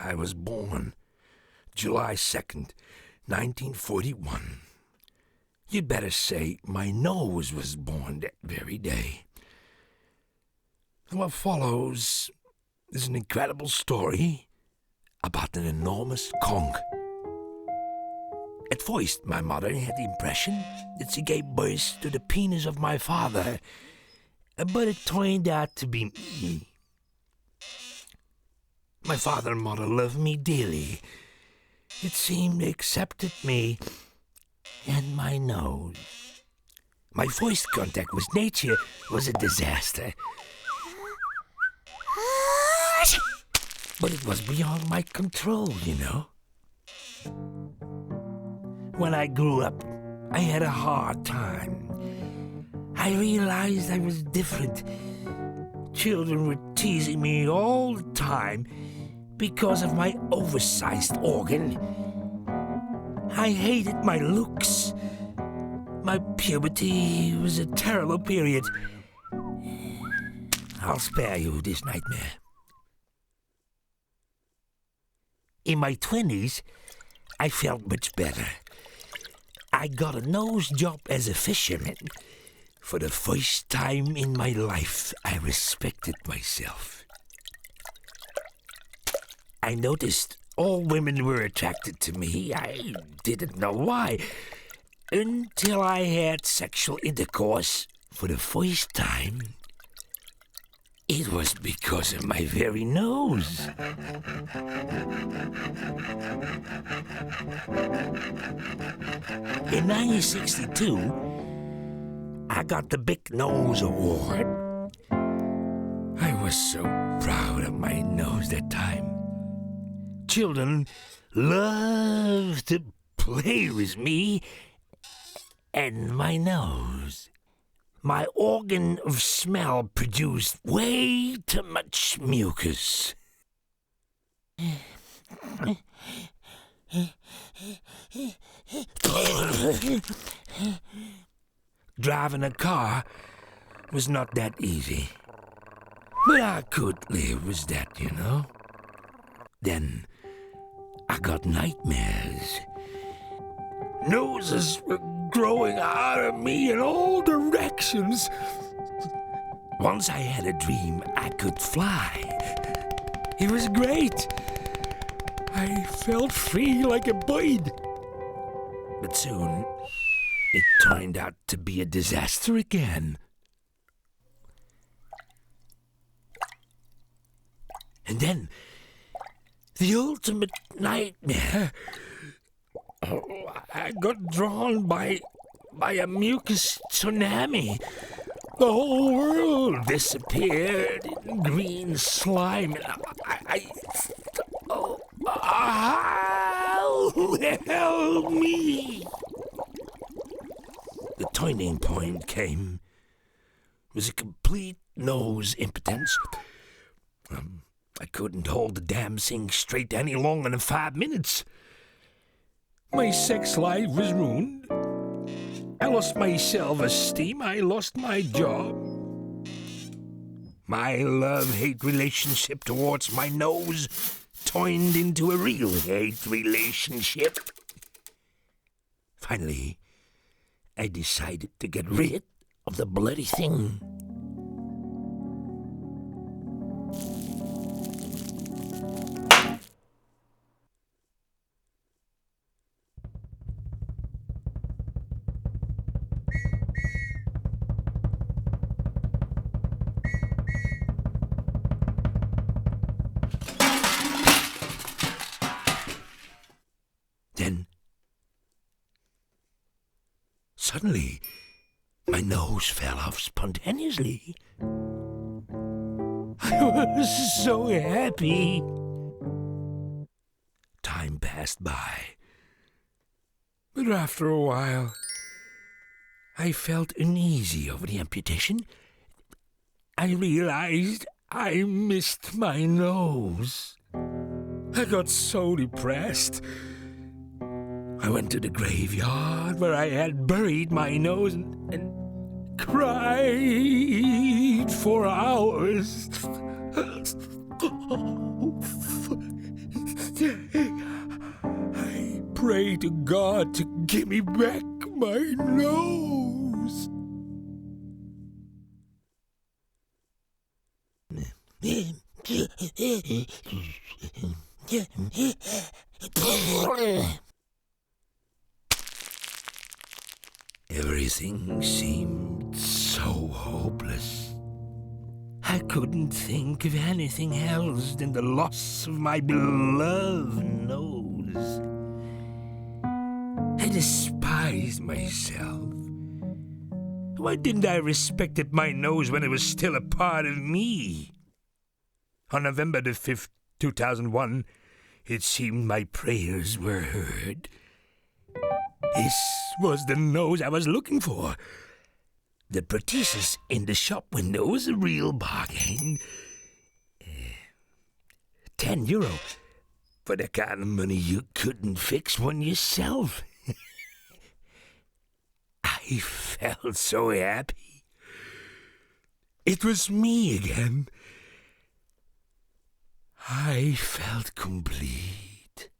I was born, July 2nd, 1941. You'd better say my nose was born that very day. What follows is an incredible story about an enormous conch. At first, my mother had the impression that she gave birth to the penis of my father, but it turned out to be me. My father and mother loved me dearly. It seemed they accepted me and my nose. My first contact with nature was a disaster. But it was beyond my control, you know. When I grew up, I had a hard time. I realized I was different. Children were teasing me all the time because of my oversized organ. I hated my looks. My puberty was a terrible period. I'll spare you this nightmare. In my 20s, I felt much better. I got a nose job as a fisherman. For the first time in my life, I respected myself. I noticed all women were attracted to me. I didn't know why. Until I had sexual intercourse for the first time. It was because of my very nose. In 1962, I got the Big Nose Award. I was so proud of my nose that time. Children loved to play with me and my nose. My organ of smell produced way too much mucus. Driving a car was not that easy. But I could live with that, you know. Then I got nightmares. Noses were growing out of me in all directions. Once I had a dream I could fly. It was great. I felt free like a bird. But soon, it turned out to be a disaster again. And then, the ultimate nightmare. I got drawn by a mucus tsunami. The whole world disappeared in green slime. Help me! The turning point came. It was a complete nose impotence. I couldn't hold the damn thing straight any longer than 5 minutes. My sex life was ruined. I lost my self-esteem. I lost my job. My love-hate relationship towards my nose turned into a real hate relationship. Finally, I decided to get rid of the bloody thing. Then, suddenly, my nose fell off spontaneously. I was so happy. Time passed by. But after a while, I felt uneasy over the amputation. I realized I missed my nose. I got so depressed. I went to the graveyard where I had buried my nose and cried for hours. pray to God to give me back my nose. Everything seemed so hopeless. I couldn't think of anything else than the loss of my beloved nose. I despised myself. Why didn't I respect my nose when it was still a part of me? On November the 5th, 2001, it seemed my prayers were heard. This was the nose I was looking for. The prosthesis in the shop window was a real bargain. €10 for the kind of money you couldn't fix one yourself. I felt so happy. It was me again. I felt complete.